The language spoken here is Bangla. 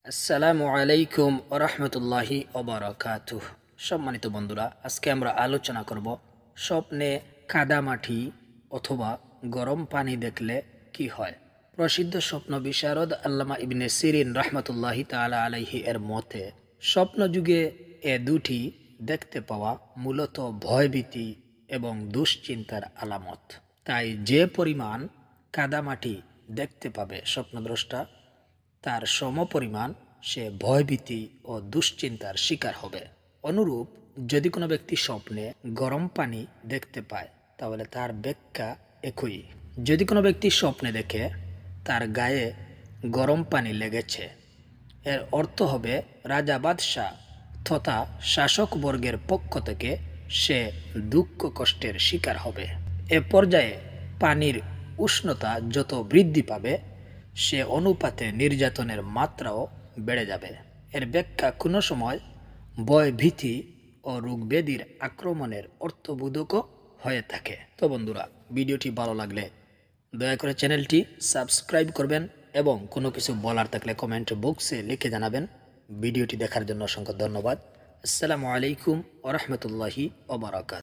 আসসালামু আলাইকুম ওরহমতুল্লাহি ওবারাকাতুহ। সম্মানিত বন্ধুরা, আজকে আমরা আলোচনা করব স্বপ্নে কাদামাটি অথবা গরম পানি দেখলে কি হয়। প্রসিদ্ধ স্বপ্ন বিশারদ আল্লামা ইবনে সিরিন রহমতুল্লাহি তাআলা আলাইহি এর মতে স্বপ্ন যুগে এ দুটি দেখতে পাওয়া মূলত ভয়ভীতি এবং দুশ্চিন্তার আলামত। তাই যে পরিমাণ কাদামাটি দেখতে পাবে স্বপ্নদ্রষ্টা, তার সমপরিমাণ সে ভয়ভীতি ও দুশ্চিন্তার শিকার হবে। অনুরূপ, যদি কোনো ব্যক্তি স্বপ্নে গরম পানি দেখতে পায় তাহলে তার ব্যাখ্যা একই। যদি কোনো ব্যক্তি স্বপ্নে দেখে তার গায়ে গরম পানি লেগেছে, এর অর্থ হবে রাজা বাদশাহ তথা শাসকবর্গের পক্ষ থেকে সে দুঃখ কষ্টের শিকার হবে। এ পর্যায়ে পানির উষ্ণতা যত বৃদ্ধি পাবে সে অনুপাতে নির্যাতনের মাত্রাও বেড়ে যাবে। এর ব্যাখ্যা কোনো সময় ভয় ভীতি ও রোগব্যাধির আক্রমণের অর্থবোধকও হয়ে থাকে। তো বন্ধুরা, ভিডিওটি ভালো লাগলে দয়া করে চ্যানেলটি সাবস্ক্রাইব করবেন এবং কোনো কিছু বলার থাকলে কমেন্ট বক্সে লিখে জানাবেন। ভিডিওটি দেখার জন্য অসংখ্য ধন্যবাদ। আসসালামু আলাইকুম ওয়া রাহমাতুল্লাহি ওয়া বারাকাতুহু।